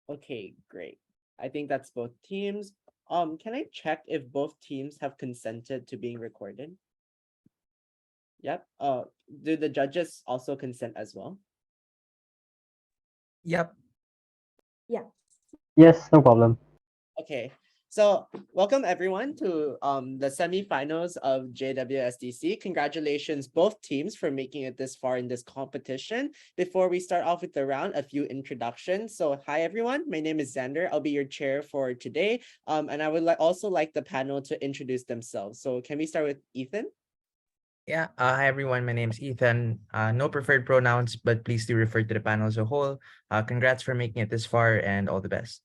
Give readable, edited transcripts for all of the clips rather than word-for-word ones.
Okay, great. I think that's both teams. Can I check if both teams have consented to being recorded? Yep. Do the judges also consent as well? Yep. Yeah. Yes, no problem. Okay. So welcome everyone to the semifinals of JWSDC. Congratulations both teams for making it this far in this competition. Before we start off with the round, a few introductions. So hi everyone, my name is Xander. I'll be your chair for today. And I would also like the panel to introduce themselves. So can we start with Ethan? Yeah. Hi, everyone. My name is Ethan. No preferred pronouns, but please do refer to the panel as a whole. Congrats for making it this far and all the best.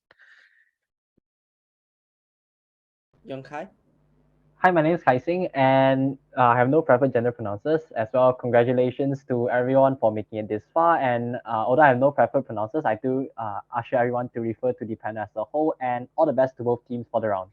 Yongkai? Hi, my name is Kaising, and I have no preferred gender pronouncers. As well, congratulations to everyone for making it this far. And although I have no preferred pronouncers, I do usher everyone to refer to the panel as a whole. And all the best to both teams for the round.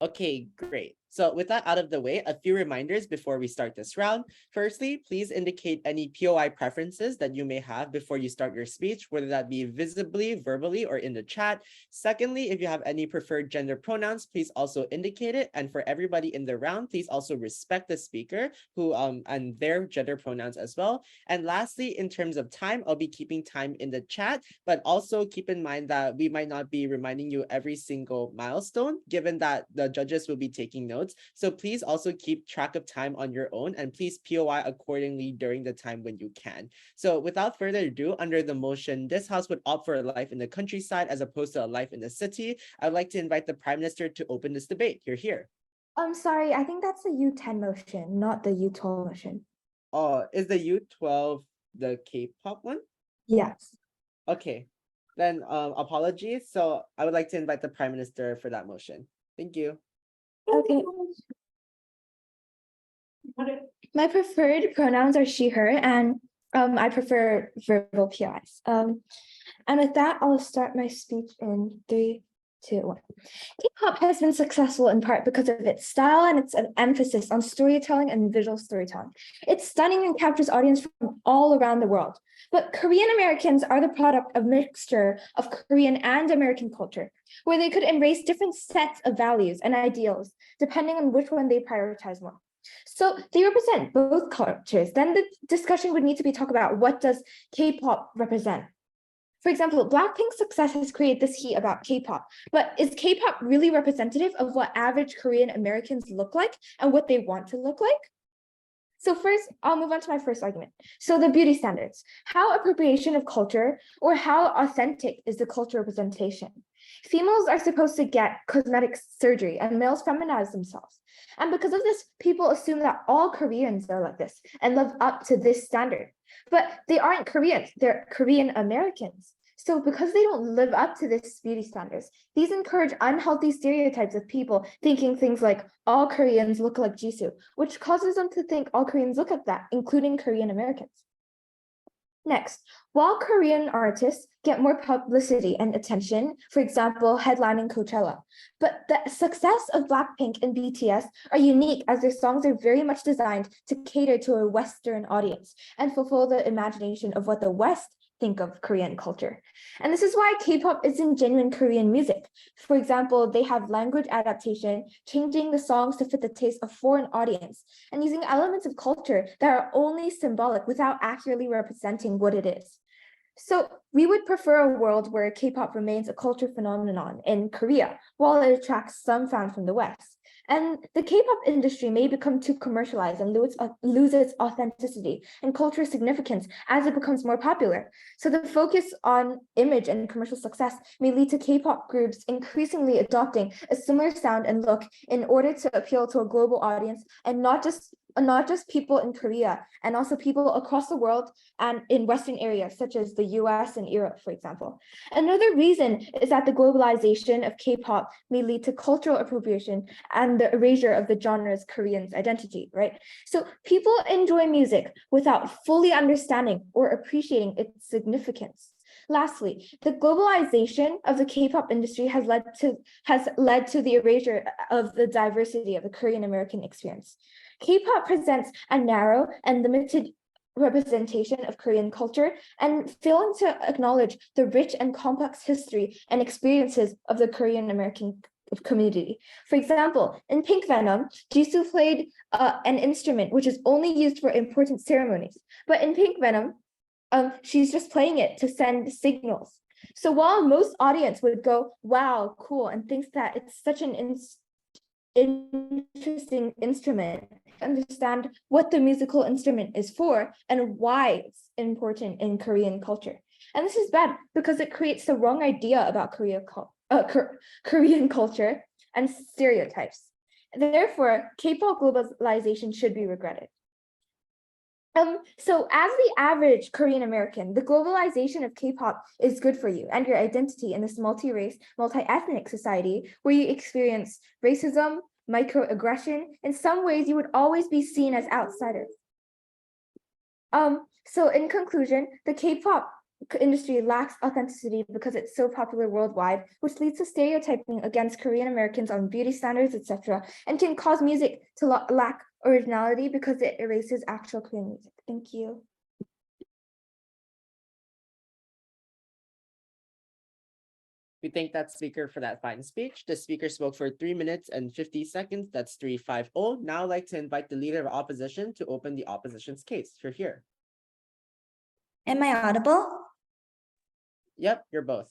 Okay, great. So with that out of the way, a few reminders before we start this round. Firstly, please indicate any POI preferences that you may have before you start your speech, whether that be visibly, verbally, or in the chat. Secondly, if you have any preferred gender pronouns, please also indicate it. And for everybody in the round, please also respect the speaker who and their gender pronouns as well. And lastly, in terms of time, I'll be keeping time in the chat, but also keep in mind that we might not be reminding you every single milestone, given that the judges will be taking notes. So please also keep track of time on your own and please POI accordingly during the time when you can. So without further ado, under the motion, this house would opt for a life in the countryside as opposed to a life in the city, I'd like to invite the Prime Minister to open this debate. You're here. I'm sorry, I think that's the U10 motion, not the U12 motion. Oh, is the U-12 the K-pop one? Yes. Okay, then apologies. So I would like to invite the Prime Minister for that motion. Thank you. Okay. My preferred pronouns are she, her, and I prefer verbal PIs. And with that, I'll start my speech in 3, 2, 1. K-pop has been successful in part because of its style and its emphasis on storytelling and visual storytelling. It's stunning and captures audience from all around the world. But Korean Americans are the product of mixture of Korean and American culture, where they could embrace different sets of values and ideals, depending on which one they prioritize more. So they represent both cultures. Then the discussion would need to be talk about what does K-pop represent. For example, Blackpink's success has created this heat about K-pop, but is K-pop really representative of what average Korean Americans look like and what they want to look like? So first, I'll move on to my first argument. So the beauty standards. How appropriation of culture or how authentic is the cultural representation? Females are supposed to get cosmetic surgery and males feminize themselves. And because of this, people assume that all Koreans are like this and live up to this standard. But they aren't Koreans, they're Korean Americans. So because they don't live up to this beauty standards, these encourage unhealthy stereotypes of people thinking things like all Koreans look like Jisoo, which causes them to think all Koreans look like that, including Korean Americans. Next, while Korean artists get more publicity and attention, for example, headlining Coachella, but the success of Blackpink and BTS are unique as their songs are very much designed to cater to a Western audience and fulfill the imagination of what the West think of Korean culture. And this is why K-pop isn't genuine Korean music. For example, they have language adaptation, changing the songs to fit the taste of foreign audience, and using elements of culture that are only symbolic without accurately representing what it is. So we would prefer a world where K-pop remains a culture phenomenon in Korea, while it attracts some fans from the West. And the K-pop industry may become too commercialized and lose its authenticity and cultural significance as it becomes more popular. So the focus on image and commercial success may lead to K-pop groups increasingly adopting a similar sound and look in order to appeal to a global audience and not just people in Korea, and also people across the world and in Western areas, such as the US and Europe, for example. Another reason is that the globalization of K-pop may lead to cultural appropriation and the erasure of the genre's Korean's identity, right? So people enjoy music without fully understanding or appreciating its significance. Lastly, the globalization of the K-pop industry has led to the erasure of the diversity of the Korean American experience. K-pop presents a narrow and limited representation of Korean culture and failing to acknowledge the rich and complex history and experiences of the Korean American community. For example, in Pink Venom, Jisoo played an instrument which is only used for important ceremonies. But in Pink Venom, she's just playing it to send signals. So while most audience would go, wow, cool, and thinks that it's such an interesting instrument, understand what the musical instrument is for and why it's important in Korean culture. And this is bad because it creates the wrong idea about Korean culture and stereotypes. Therefore, K-pop globalization should be regretted. So as the average Korean American, the globalization of K-pop is good for you and your identity in this multi-race, multi-ethnic society where you experience racism, microaggression. In some ways, you would always be seen as outsiders. So in conclusion, the K-pop industry lacks authenticity because it's so popular worldwide, which leads to stereotyping against Korean Americans on beauty standards, etc., and can cause music to lack originality because it erases actual Korean music. Thank you. We thank that speaker for that fine speech. The speaker spoke for 3 minutes and 50 seconds. That's 350. Now I'd like to invite the leader of opposition to open the opposition's case. You're here. Am I audible? Yep, you're both.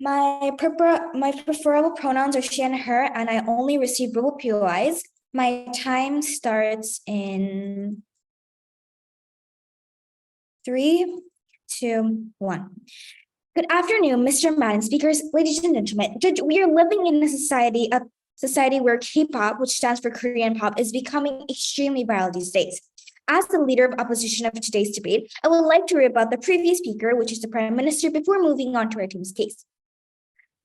My preferable pronouns are she and her, and I only receive verbal POIs. My time starts in 3, 2, 1. Good afternoon, Mr. Madden, speakers, ladies and gentlemen. We are living in a society where K-pop, which stands for Korean pop, is becoming extremely viral these days. As the leader of opposition of today's debate, I would like to rebut the previous speaker, which is the Prime Minister, before moving on to our team's case.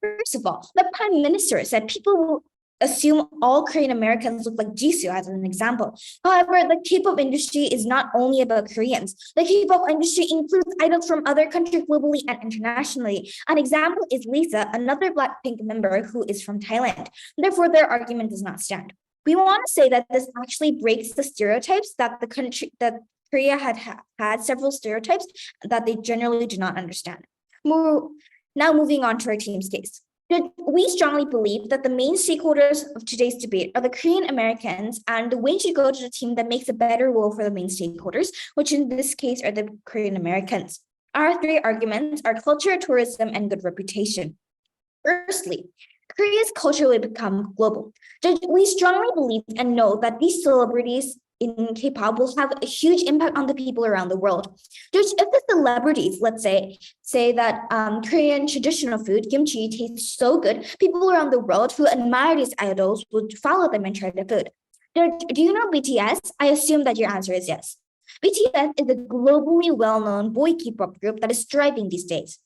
First of all, the Prime Minister said people will assume all Korean Americans look like Jisoo as an example. However, the K-pop industry is not only about Koreans. The K-pop industry includes idols from other countries globally and internationally. An example is Lisa, another Blackpink member who is from Thailand. Therefore, their argument does not stand. We want to say that this actually breaks the stereotypes that Korea had several stereotypes that they generally do not understand. Now moving on to our team's case. We strongly believe that the main stakeholders of today's debate are the Korean Americans, and the win should go to the team that makes a better role for the main stakeholders, which in this case are the Korean Americans. Our 3 arguments are culture, tourism, and good reputation. Firstly, Korea's culture will become global. We strongly believe and know that these celebrities in K-pop will have a huge impact on the people around the world. If the celebrities, let's say that Korean traditional food, kimchi, tastes so good, people around the world who admire these idols would follow them and try the food. Do you know BTS? I assume that your answer is yes. BTS is a globally well-known boy K-pop group that is thriving these days.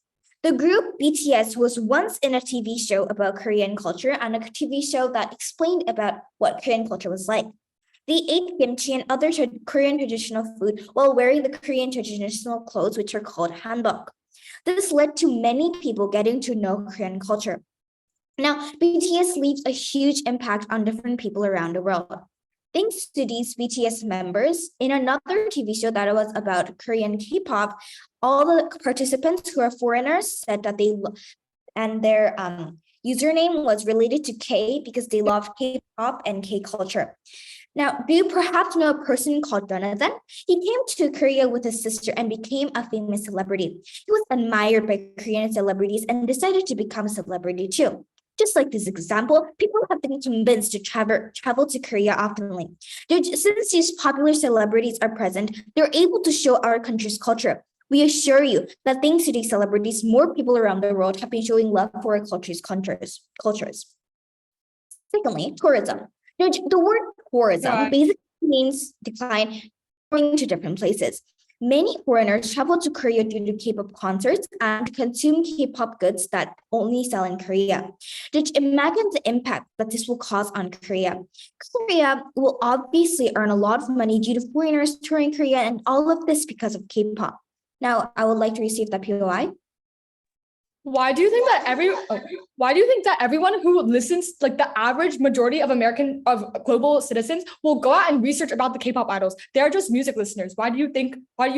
The group BTS was once in a TV show about Korean culture and a TV show that explained about what Korean culture was like. They ate kimchi and other Korean traditional food while wearing the Korean traditional clothes, which are called hanbok. This led to many people getting to know Korean culture. Now, BTS leaves a huge impact on different people around the world. Thanks to these BTS members, in another TV show that was about Korean K-pop, all the participants who are foreigners said that their username was related to K because they love K-pop and K culture. Now, do you perhaps know a person called Jonathan? He came to Korea with his sister and became a famous celebrity. He was admired by Korean celebrities and decided to become a celebrity too. Just like this example, people have been convinced to travel to Korea oftenly. Since these popular celebrities are present, they're able to show our country's culture. We assure you that thanks to these celebrities, more people around the world have been showing love for our cultures. Secondly, tourism. The word tourism basically means decline, going to different places. Many foreigners travel to Korea due to K-pop concerts and consume K-pop goods that only sell in Korea. Just imagine the impact that this will cause on Korea. Korea will obviously earn a lot of money due to foreigners touring Korea, and all of this because of K-pop. Now, I would like to receive the POI. Why do you think that everyone who listens, like the average majority of global citizens, will go out and research about the K-pop idols? They're just music listeners. Why do you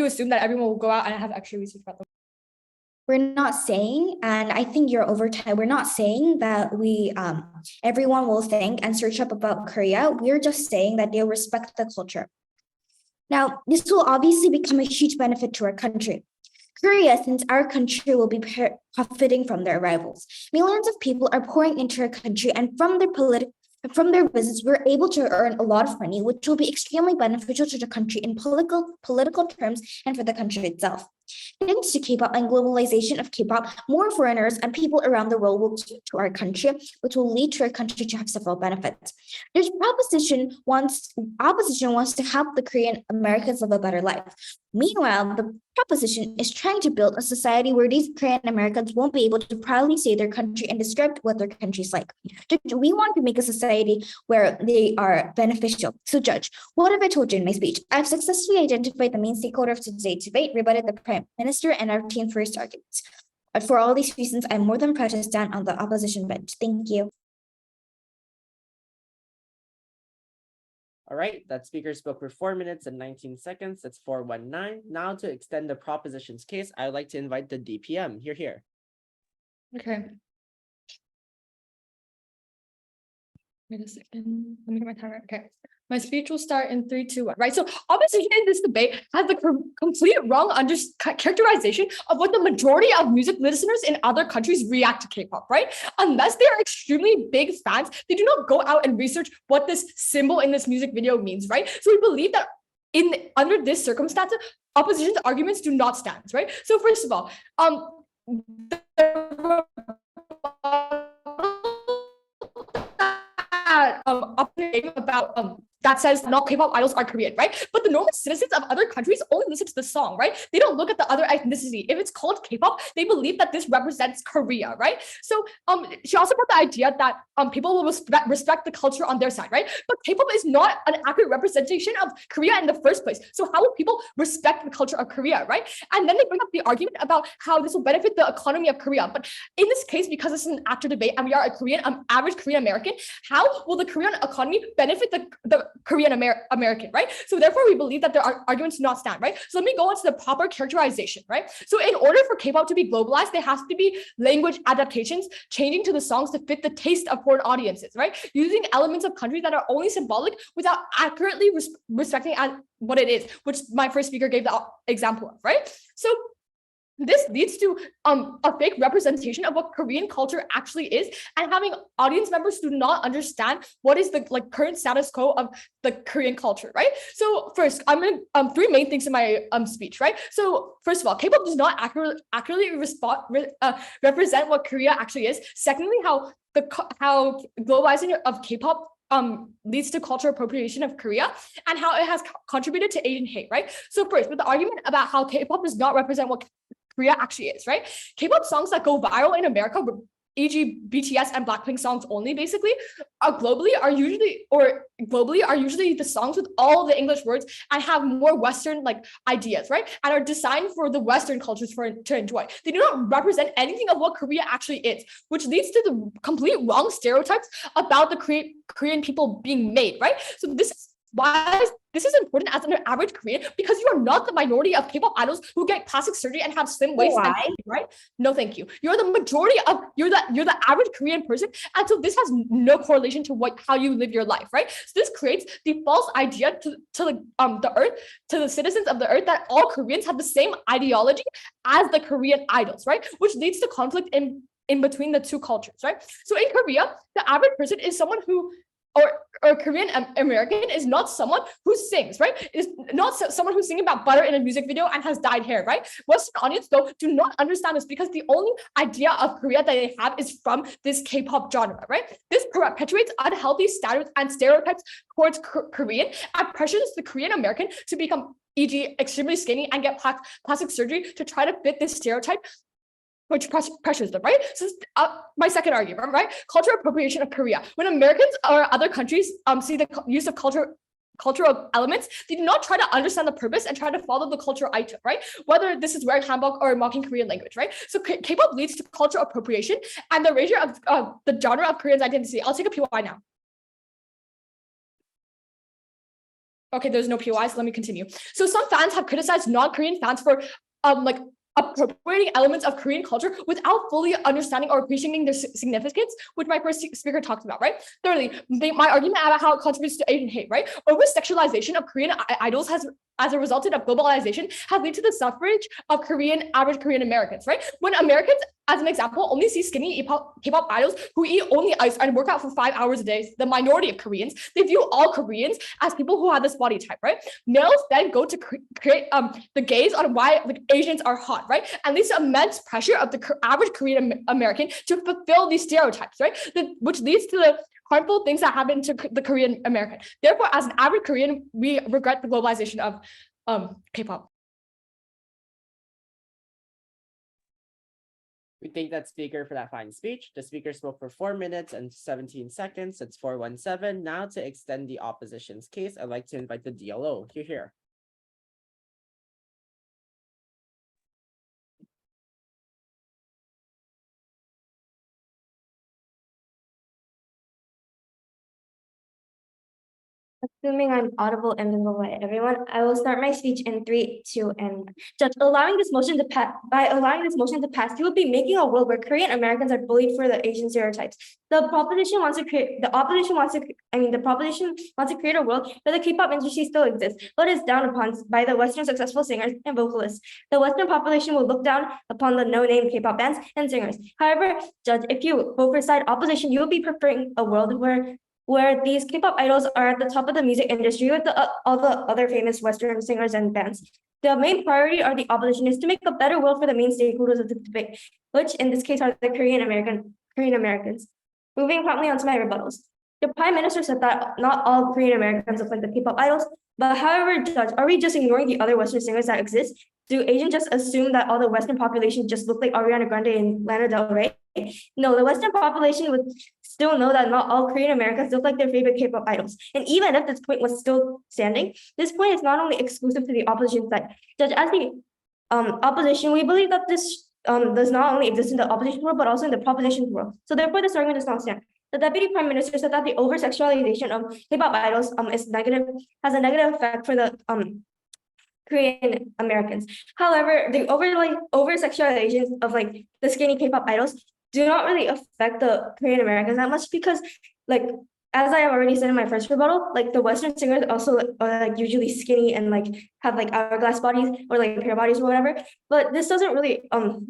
assume that everyone will go out and have extra research about them? We're not saying, and I think you're over time, we're not saying that everyone will think and search up about Korea. We're just saying that they'll respect the culture. Now, this will obviously become a huge benefit to our country. Korea, since our country will be profiting from their arrivals. Millions of people are pouring into our country, and from their visits, we're able to earn a lot of money, which will be extremely beneficial to the country in political terms and for the country itself. Thanks to K-pop and globalization of K-pop, more foreigners and people around the world will come to our country, which will lead to our country to have several benefits. There's opposition wants to help the Korean Americans live a better life. Meanwhile, the proposition is trying to build a society where these Korean Americans won't be able to proudly say their country and describe what their country is like. We want to make a society where they are beneficial. So, Judge, what have I told you in my speech? I've successfully identified the main stakeholder of today's debate, rebutted the Prime Minister and our team's first arguments. But for all these reasons, I'm more than proud to stand on the opposition bench. Thank you. All right, that speaker spoke for 4 minutes and 19 seconds. That's 419. Now to extend the proposition's case, I would like to invite the DPM. Here. Okay. Wait a second. Let me get my timer. Okay. My speech will start in 3, 2, 1. Right. So opposition in this debate has the complete wrong characterization of what the majority of music listeners in other countries react to K-pop, right? Unless they are extremely big fans, they do not go out and research what this symbol in this music video means, right? So we believe that under this circumstance, opposition's arguments do not stand, right? So first of all, about that says not K-pop idols are Korean, right? But the normal citizens of other countries only listen to the song, right? They don't look at the other ethnicity. If it's called K-pop, they believe that this represents Korea, right? So she also brought the idea that people will respect the culture on their side, right? But K-pop is not an accurate representation of Korea in the first place. So how will people respect the culture of Korea, right? And then they bring up the argument about how this will benefit the economy of Korea. But in this case, because this is an actor debate and we are average Korean American, how will the Korean economy benefit the Korean American, right? So therefore, we believe that their arguments do not stand, right? So let me go into the proper characterization, right? So in order for K-pop to be globalized, there has to be language adaptations, changing to the songs to fit the taste of foreign audiences, right? Using elements of countries that are only symbolic without accurately respecting what it is, which my first speaker gave the example of, right? So this leads to a fake representation of what Korean culture actually is, and having audience members do not understand what is the current status quo of the Korean culture, right? So first, I'm gonna 3 main things in my speech, right? So first of all, K-pop does not accurately represent what Korea actually is. Secondly, how globalizing of K-pop leads to cultural appropriation of Korea, and how it has contributed to Asian hate, right? So first, with the argument about how K-pop does not represent what Korea actually is, right? K-pop songs that go viral in America, e.g. BTS and Blackpink songs only, basically, globally are usually the songs with all the English words and have more Western ideas, right? And are designed for the Western cultures to enjoy. They do not represent anything of what Korea actually is, which leads to the complete wrong stereotypes about the Korean people being made, right? So this is why this is important as an average Korean, because you are not the minority of K-pop idols who get plastic surgery and have slim waists. Right? No, thank you. You're the majority of you're the average Korean person, and so this has no correlation to how you live your life, right? So this creates the false idea to the earth, to the citizens of the earth, that all Koreans have the same ideology as the Korean idols, right? Which leads to conflict in between the two cultures, right? So in Korea, the average person is someone who or Korean American is not someone who sings, right? Is not someone who's singing about butter in a music video and has dyed hair, right? Western audience, though, do not understand this because the only idea of Korea that they have is from this K-pop genre, right? This perpetuates unhealthy stereotypes towards Korean and pressures the Korean American to become, e.g., extremely skinny and get plastic surgery to try to fit this stereotype, which pressures them, right? So my second argument, right? Cultural appropriation of Korea. When Americans or other countries see the use of cultural cultural elements, they do not try to understand the purpose and try to follow the cultural item, right? Whether this is wearing hanbok or mocking Korean language, right? So K-pop leads to cultural appropriation and the erasure of the genre of Korean's identity. I'll take a POI now. Okay, there's no POI, so let me continue. So some fans have criticized non-Korean fans for like appropriating elements of Korean culture without fully understanding or appreciating their significance, which my first speaker talked about, right? Thirdly, my argument about how it contributes to Asian hate, right? Over-sexualization of Korean idols has, as a result of globalization, has led to the suffrage of average Korean Americans, right? When Americans, as an example, only see skinny K-pop idols who eat only ice and work out for 5 hours a day, the minority of Koreans, they view all Koreans as people who have this body type, right? Males then go to create the gaze on why like Asians are hot, right? And leads to immense pressure of the average Korean American to fulfill these stereotypes, right? Which leads to the harmful things that happen to the Korean American. Therefore, as an average Korean, we regret the globalization of K-pop. We thank that speaker for that fine speech. The speaker spoke for 4 minutes and 17 seconds. It's 4:17. Now to extend the opposition's case, I'd like to invite the DLO. Here. Assuming I'm audible and visible by everyone, I will start my speech in 3, 2, and Judge, allowing this motion to pass, you will be making a world where Korean Americans are bullied for the Asian stereotypes. The proposition wants to create a world where the K-pop industry still exists, but is down upon by the Western successful singers and vocalists. The Western population will look down upon the no-name K-pop bands and singers. However, Judge, if you vote for side opposition, you will be preferring a world where these K-pop idols are at the top of the music industry with all the other famous Western singers and bands. The main priority of the opposition is to make a better world for the main stakeholders of the debate, which in this case are the Korean Americans. Moving promptly onto my rebuttals. The Prime Minister said that not all Korean Americans look like the K-pop idols, but however, Judge, are we just ignoring the other Western singers that exist? Do Asians just assume that all the Western population just look like Ariana Grande and Lana Del Rey? No, the Western population would still know that not all Korean Americans look like their favorite K-pop idols. And even if this point was still standing, this point is not only exclusive to the opposition side. Judge, as the opposition, we believe that this does not only exist in the opposition world, but also in the proposition world. So therefore, this argument does not stand. The Deputy Prime Minister said that the over-sexualization of K-pop idols has a negative effect for the Korean Americans. However, the over-sexualization of like the skinny K-pop idols do not really affect the Korean Americans that much because, like, as I have already said in my first rebuttal, like the Western singers also are like usually skinny and like have like hourglass bodies or like pear bodies or whatever. But this doesn't really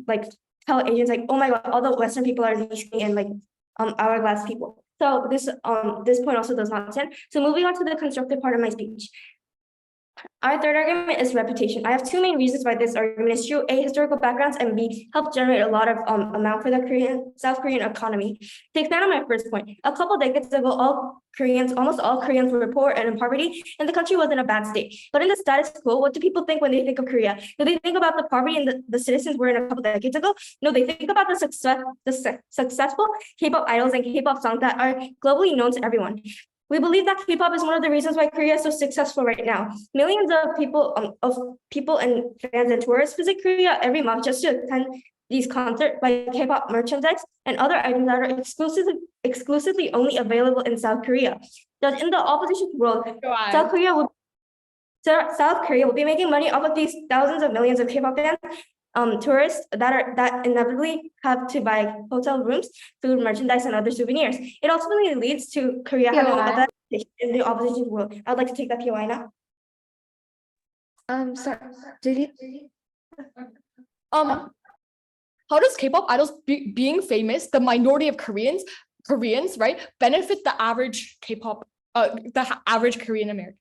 like tell Asians like, oh my god, all the Western people are these skinny and like hourglass people. So this point also does not stand. So moving on to the constructive part of my speech. Our third argument is reputation. I have 2 main reasons why this argument is true. A, historical backgrounds, and B, help generate a lot of amount for the South Korean economy. To expand on my first point, a couple decades ago, almost all Koreans were poor and in poverty, and the country was in a bad state. But in the status quo, what do people think when they think of Korea? Do they think about the poverty and the citizens were in a couple decades ago? No, they think about the successful K-pop idols and K-pop songs that are globally known to everyone. We believe that K-pop is one of the reasons why Korea is so successful right now. Millions of people and fans and tourists visit Korea every month just to attend these concerts, buy K-pop merchandise and other items that are exclusively only available in South Korea. Thus, in the opposition world, South Korea will be making money off of these thousands of millions of K-pop fans. Tourists that inevitably have to buy hotel rooms, food, merchandise, and other souvenirs. It ultimately leads to Korea having a bad in the opposition world. I'd like to take that POI now. Sorry, how does K-pop idols being famous, the minority of Koreans, right, benefit the average the average Korean American?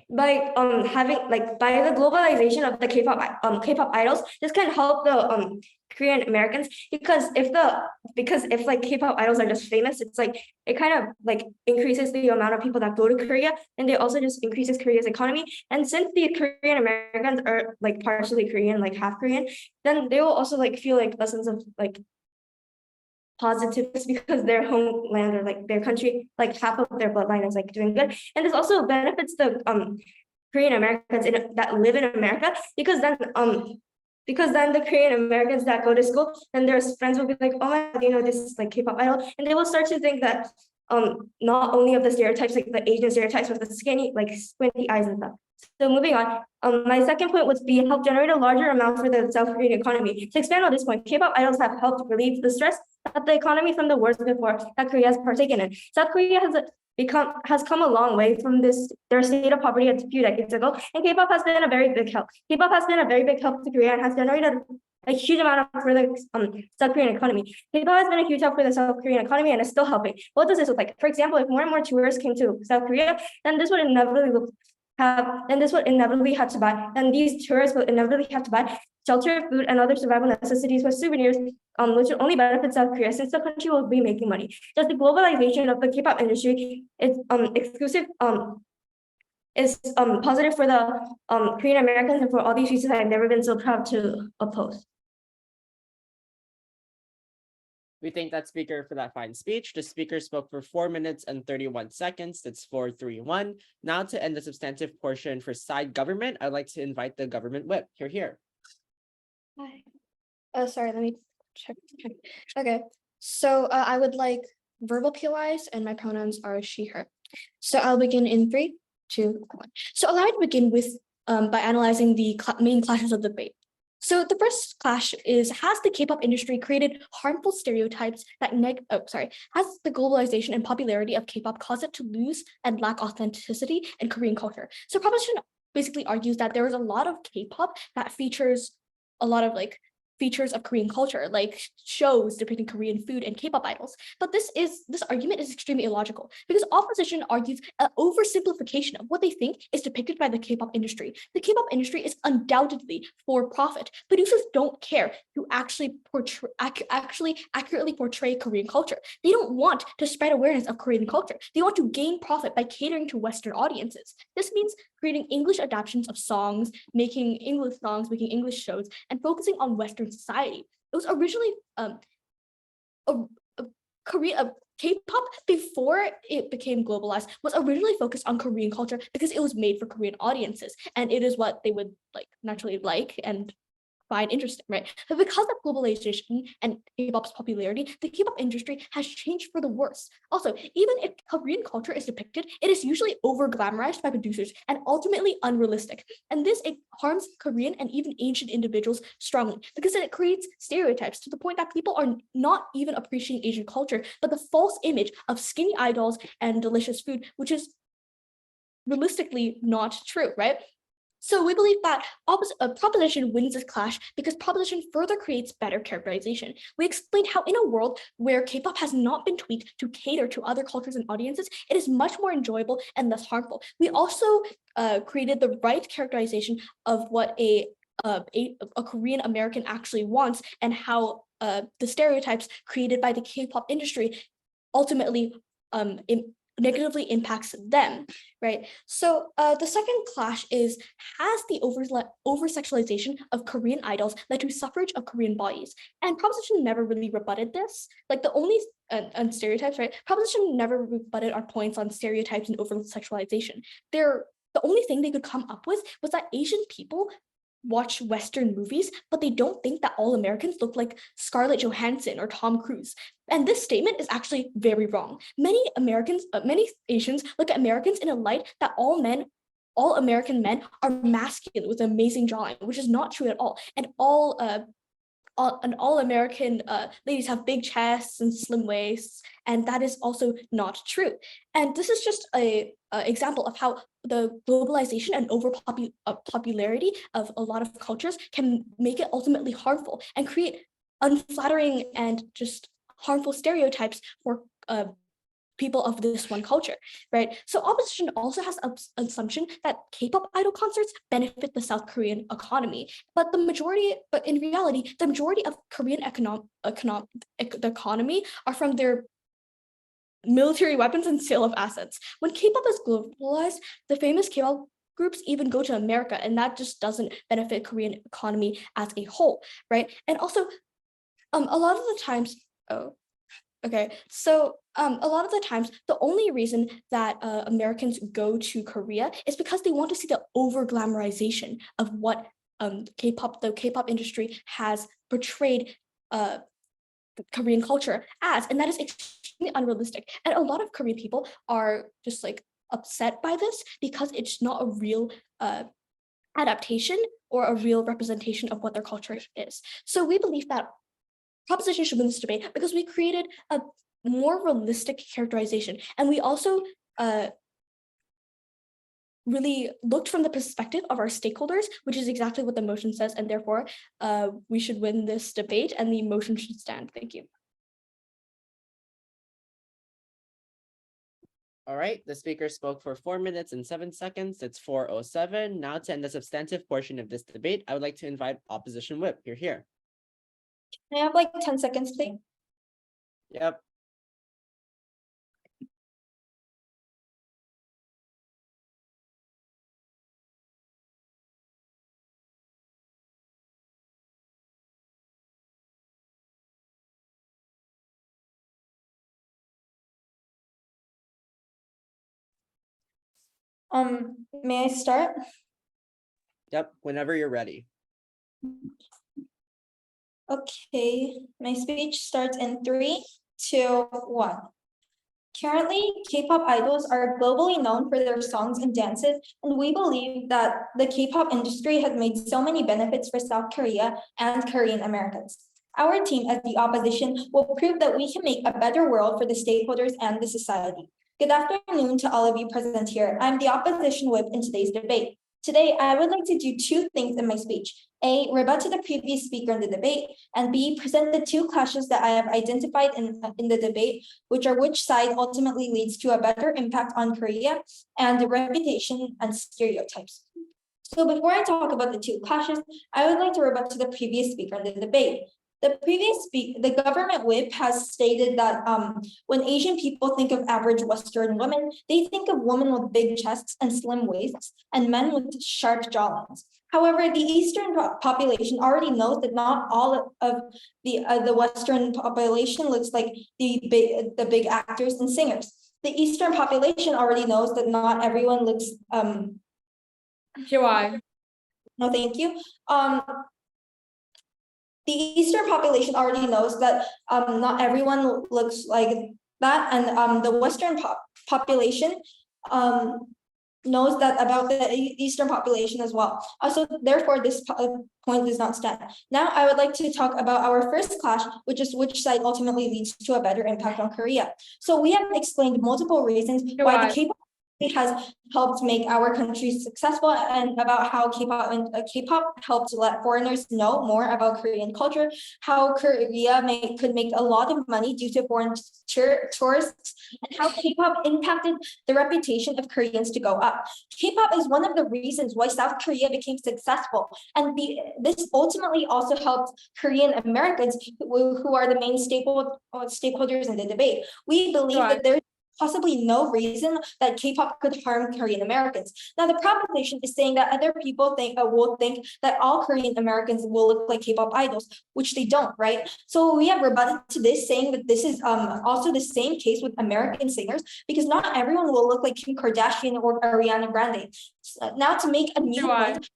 By by the globalization of the K-pop idols, this can help the Korean Americans because if like K-pop idols are just famous, it's like it kind of like increases the amount of people that go to Korea, and they also just increases Korea's economy. And since the Korean Americans are like partially Korean, like half Korean, then they will also like feel like a sense of like positive just because their homeland or like their country, like half of their bloodline is like doing good. And this also benefits the Korean Americans that live in America, because then the Korean Americans that go to school and their friends will be like, oh my God, you know, this is like K-pop idol. And they will start to think that not only of the stereotypes, like the Asian stereotypes with the skinny, like squinty eyes and stuff. So moving on, my second point would be help generate a larger amount for the South Korean economy. To expand on this point, K-pop idols have helped relieve the stress that the economy from the wars before that Korea has partaken in. South Korea has come a long way from their state of poverty a few decades ago, and K-pop has been a very big help. K-pop has been a very big help to Korea and has generated a huge amount for the South Korean economy. K-pop has been a huge help for the South Korean economy and is still helping. What does this look like? For example, if more and more tourists came to South Korea, then this would inevitably have to buy, and these tourists will inevitably have to buy shelter, food, and other survival necessities with souvenirs, which will only benefit South Korea since the country will be making money. Just the globalization of the K-pop industry is positive for the Korean Americans and for all these reasons I've never been so proud to oppose. We thank that speaker for that fine speech. The speaker spoke for 4 minutes and 31 seconds. That's 431. Now to end the substantive portion for side government, I'd like to invite the government whip. Here. Hi. Sorry, let me check. Okay, so I would like verbal POIs, and my pronouns are she, her. So I'll begin in 3, 2, 1. So allow me to begin with by analyzing the main clashes of the debate. So the first clash is, has the K-pop industry created harmful stereotypes that has the globalization and popularity of K-pop caused it to lose and lack authenticity in Korean culture? So proposition basically argues that there is a lot of K-pop that features a lot of like features of Korean culture, like shows depicting Korean food and K-pop idols. But this argument is extremely illogical because opposition argues an oversimplification of what they think is depicted by the K-pop industry. The K-pop industry is undoubtedly for profit. Producers don't care to actually accurately portray Korean culture. They don't want to spread awareness of Korean culture. They want to gain profit by catering to Western audiences. This means creating English adaptations of songs, making English shows, and focusing on Western society. It was originally K-pop, before it became globalized, was originally focused on Korean culture because it was made for Korean audiences, and it is what they would like naturally like and find interesting, right? But because of globalization and K-pop's popularity, the K-pop industry has changed for the worse. Also, even if Korean culture is depicted, it is usually over-glamorized by producers and ultimately unrealistic. And it harms Korean and even Asian individuals strongly because it creates stereotypes to the point that people are not even appreciating Asian culture, but the false image of skinny idols and delicious food, which is realistically not true, right? So we believe that proposition wins this clash because proposition further creates better characterization. We explained how in a world where K-pop has not been tweaked to cater to other cultures and audiences, it is much more enjoyable and less harmful. We also created the right characterization of what a Korean American actually wants and how the stereotypes created by the K-pop industry ultimately negatively impacts them, right? So the second clash is, has the over-sexualization of Korean idols led to suffrage of Korean bodies? And proposition never really rebutted this. Like the only, on stereotypes, right? Proposition never rebutted our points on stereotypes and over-sexualization. The only thing they could come up with was that Asian people watch Western movies, but they don't think that all Americans look like Scarlett Johansson or Tom Cruise. And this statement is actually very wrong. Many Asians look at Americans in a light that all American men are masculine with amazing jawline, which is not true at all. And all American ladies have big chests and slim waists, and that is also not true. And this is just a example of how the globalization and popularity of a lot of cultures can make it ultimately harmful and create unflattering and just harmful stereotypes for people of this one culture, right? So opposition also has an assumption that K-pop idol concerts benefit the South Korean economy, but in reality, the majority of Korean the economy are from their military weapons and sale of assets. When K-pop is globalized, the famous K-pop groups even go to America, and that just doesn't benefit Korean economy as a whole, right? And also, a lot of the times, Okay, so a lot of the times, the only reason that Americans go to Korea is because they want to see the over glamorization of what the K-pop industry has portrayed Korean culture as, and that is extremely unrealistic. And a lot of Korean people are just like upset by this because it's not a real adaptation or a real representation of what their culture is. So we believe that proposition should win this debate because we created a more realistic characterization, and we also really looked from the perspective of our stakeholders, which is exactly what the motion says, and therefore we should win this debate and the motion should stand. Thank you. All right, the speaker spoke for 4 minutes and 7 seconds. It's 4:07. Now to end the substantive portion of this debate, I would like to invite opposition whip. You're here. I have like 10 seconds, please. Yep. May I start? Yep, whenever you're ready. Okay, my speech starts in 3, 2, 1. Currently, K-pop idols are globally known for their songs and dances, and we believe that the K-pop industry has made so many benefits for South Korea and Korean Americans. Our team as the opposition will prove that we can make a better world for the stakeholders and the society. Good afternoon to all of you present here. I'm the opposition whip in today's debate. Today, I would like to do 2 things in my speech. A, rebut to the previous speaker in the debate, and B, present the 2 clashes that I have identified in the debate, which side ultimately leads to a better impact on Korea and the reputation and stereotypes. So before I talk about the 2 clashes, I would like to rebut to the previous speaker in the debate. The government whip has stated that when Asian people think of average Western women, they think of women with big chests and slim waists and men with sharp jawlines. However, the Eastern population already knows that not all of the Western population looks like the big actors and singers. The Eastern population already knows that not everyone looks PY. no, thank you. The Eastern population already knows that not everyone looks like that, and the Western population knows that about the Eastern population as well. So therefore, this point does not stand. Now, I would like to talk about our first clash, which is which side ultimately leads to a better impact on Korea. So we have explained multiple reasons why the K-pop has helped make our country successful, and about how K-pop helped let foreigners know more about Korean culture, how Korea could make a lot of money due to foreign tourists, and how K-pop impacted the reputation of Koreans to go up. K-pop is one of the reasons why South Korea became successful, and this ultimately also helped Korean Americans who are the main stakeholders in the debate. We believe that there's possibly no reason that K-pop could harm Korean Americans. Now, the proposition is saying that other people will think that all Korean Americans will look like K-pop idols, which they don't, right? So we have rebutted to this, saying that this is also the same case with American singers, because not everyone will look like Kim Kardashian or Ariana Grande. Now, to make a new point,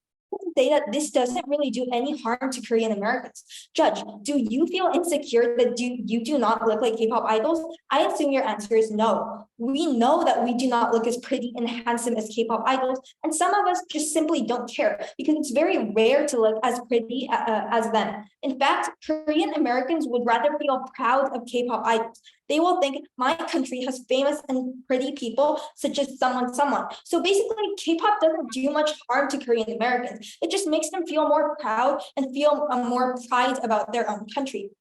say that this doesn't really do any harm to Korean Americans. Judge, do you feel insecure that you do not look like K-pop idols? I assume your answer is no. We know that we do not look as pretty and handsome as K-pop idols, and some of us just simply don't care because it's very rare to look as pretty as them. In fact, Korean Americans would rather feel proud of K-pop idols. They will think my country has famous and pretty people such as someone. So basically, K-pop doesn't do much harm to Korean Americans. It just makes them feel more proud and feel more pride about their own country.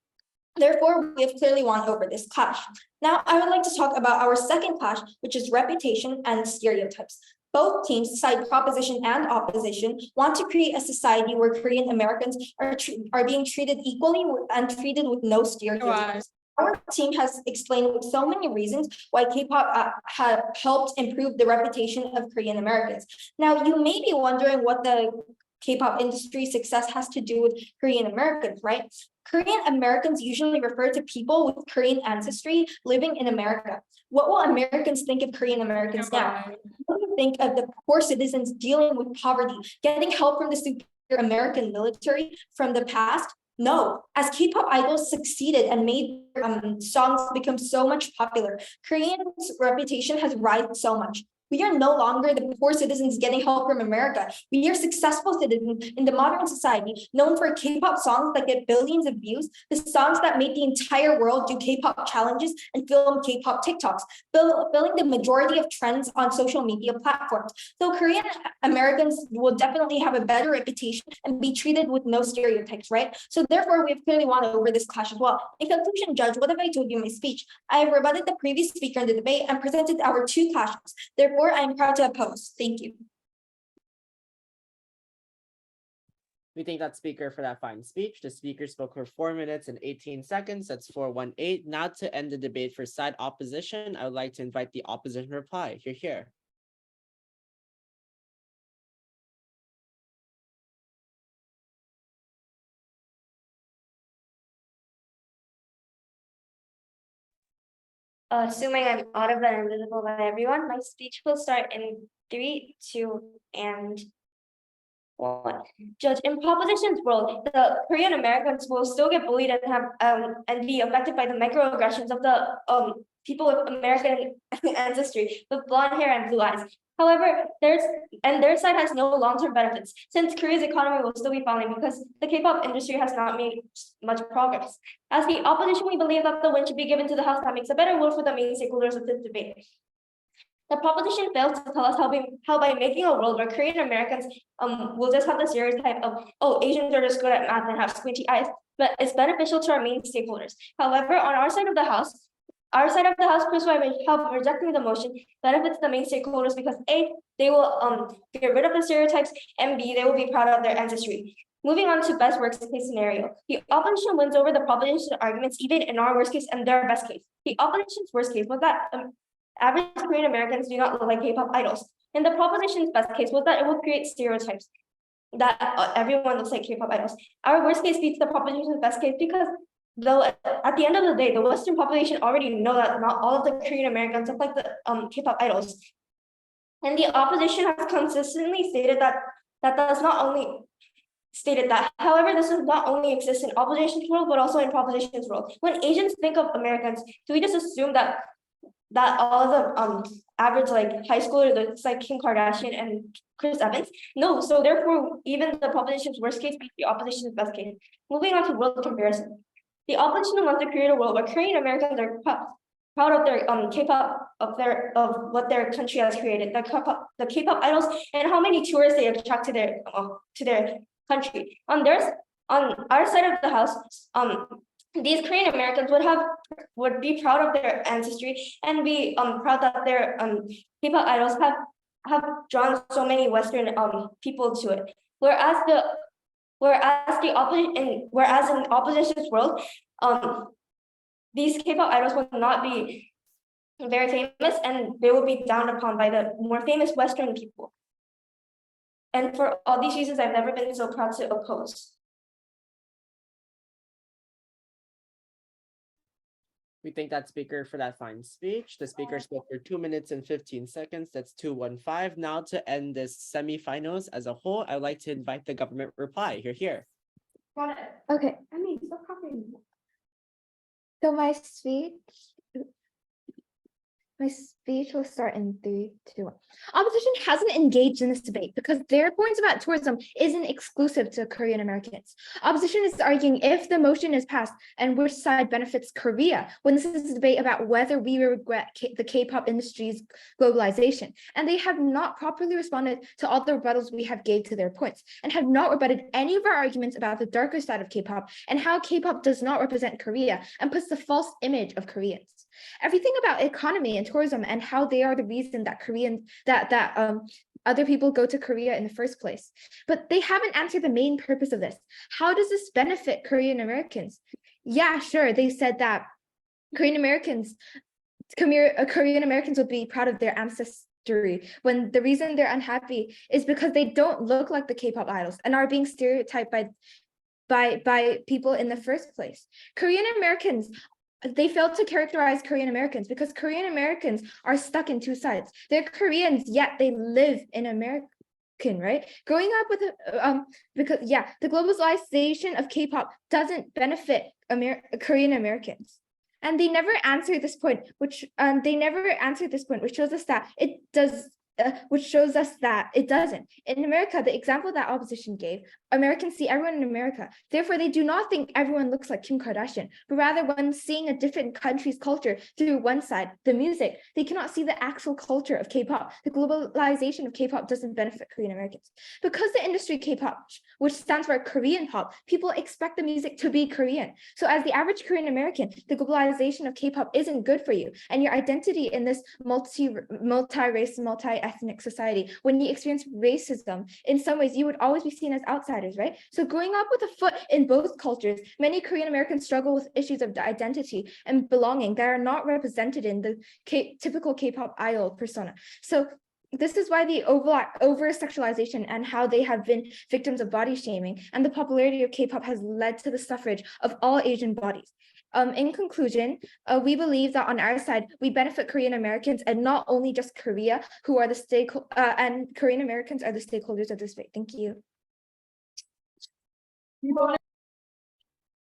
Therefore, we have clearly won over this clash. Now, I would like to talk about our second clash, which is reputation and stereotypes. Both teams, side proposition and opposition, want to create a society where Korean Americans are being treated equally and treated with no stereotypes. Our team has explained with so many reasons why K-pop have helped improve the reputation of Korean Americans. Now, you may be wondering what the K-pop industry success has to do with Korean Americans, right? Korean Americans usually refer to people with Korean ancestry living in America. What will Americans think of Korean Americans now? What do you think of the poor citizens dealing with poverty, getting help from the superior American military from the past? No, as K-pop idols succeeded and made songs become so much popular, Korean's reputation has risen so much. We are no longer the poor citizens getting help from America. We are successful citizens in the modern society, known for K-pop songs that get billions of views, the songs that make the entire world do K-pop challenges and film K-pop TikToks, filling the majority of trends on social media platforms. So Korean Americans will definitely have a better reputation and be treated with no stereotypes, right? So therefore, we have clearly won over this clash as well. In conclusion, Judge, what have I told you in my speech? I have rebutted the previous speaker in the debate and presented our two clashes. Therefore, I am proud to oppose. Thank you. We thank that speaker for that fine speech. The speaker spoke for 4 minutes and 18 seconds. That's 418. Now to end the debate for side opposition, I would like to invite the opposition reply. Here. Assuming I'm audible and visible by everyone, my speech will start in 3, 2, and 1. Judge, in proposition's world, the Korean Americans will still get bullied and have and be affected by the microaggressions of the people with American ancestry with blonde hair and blue eyes. However, their side has no long-term benefits, since Korea's economy will still be falling because the K-pop industry has not made much progress. As the opposition, we believe that the win should be given to the House that makes a better rule for the main stakeholders of this debate. The proposition fails to tell us how by making a world where Korean Americans will just have the stereotype of, oh, Asians are just good at math and have squinty eyes, but it's beneficial to our main stakeholders. However, on our side of the House, persuaded help rejecting the motion benefits the main stakeholders because A, they will get rid of the stereotypes, and B, they will be proud of their ancestry. Moving on to best worst case scenario. The opposition wins over the proposition arguments even in our worst case and their best case. The opposition's worst case was that average Korean Americans do not look like K-pop idols. And the proposition's best case was that it will create stereotypes that everyone looks like K-pop idols. Our worst case beats the proposition's best case because though at the end of the day, the Western population already know that not all of the Korean Americans look like the K-pop idols. And the opposition has consistently stated however, this does not only exist in opposition's world, but also in proposition's world. When Asians think of Americans, do we just assume that all of the average like high schooler looks like Kim Kardashian and Chris Evans? No, so therefore, even the proposition's worst case beats the opposition's best case. Moving on to world comparison. The opposition wants to create a world where Korean Americans are proud of their K-pop of what their country has created, the K-pop idols, and how many tourists they attract to their country. On our side of the House, these Korean Americans would be proud of their ancestry and be proud that their K-pop idols have drawn so many Western people to it. Whereas in opposition's world, these K-pop idols will not be very famous and they will be downed upon by the more famous Western people. And for all these reasons, I've never been so proud to oppose. We thank that speaker for that fine speech. The speaker spoke for 2 minutes and 15 seconds. That's 215. Now to end this semifinals as a whole, I'd like to invite the government reply. Here. Okay. So my speech will start in 3, 2, 1. Opposition hasn't engaged in this debate because their points about tourism isn't exclusive to Korean Americans. Opposition is arguing if the motion is passed and which side benefits Korea, when this is a debate about whether we regret the K-pop industry's globalization. And they have not properly responded to all the rebuttals we have gave to their points and have not rebutted any of our arguments about the darker side of K-pop and how K-pop does not represent Korea and puts the false image of Koreans. Everything about economy and tourism and how they are the reason that other people go to Korea in the first place. But they haven't answered the main purpose of this. How does this benefit Korean Americans? Yeah, sure. They said that Korean Americans would be proud of their ancestry when the reason they're unhappy is because they don't look like the K-pop idols and are being stereotyped by people in the first place. Korean Americans, they failed to characterize Korean Americans because Korean Americans are stuck in two sides. They're Koreans, yet they live in America. Right, growing up with because the globalization of K-pop doesn't benefit Korean Americans, and they never answer this point, which shows us that it does. Which shows us that it doesn't. In America, the example that opposition gave, Americans see everyone in America. Therefore, they do not think everyone looks like Kim Kardashian, but rather when seeing a different country's culture through one side, the music, they cannot see the actual culture of K-pop. The globalization of K-pop doesn't benefit Korean Americans. Because the industry K-pop, which stands for Korean pop, people expect the music to be Korean. So as the average Korean American, the globalization of K-pop isn't good for you. And your identity in this multi-race, multi-ethnic society, when you experience racism, in some ways, you would always be seen as outsiders, right? So growing up with a foot in both cultures, many Korean Americans struggle with issues of identity and belonging that are not represented in the typical K-pop idol persona. So this is why the over-sexualization and how they have been victims of body shaming and the popularity of K-pop has led to the suffrage of all Asian bodies. In conclusion, we believe that on our side, we benefit Korean Americans and not only just Korea, who are the and Korean Americans are the stakeholders of this debate. Thank you.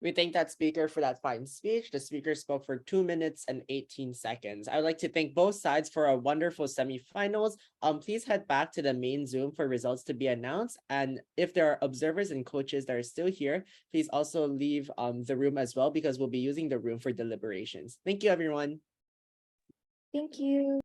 We thank that speaker for that fine speech. The speaker spoke for 2 minutes and 18 seconds. I would like to thank both sides for a wonderful semifinals. Please head back to the main Zoom for results to be announced. And if there are observers and coaches that are still here, please also leave the room as well, because we'll be using the room for deliberations. Thank you, everyone. Thank you.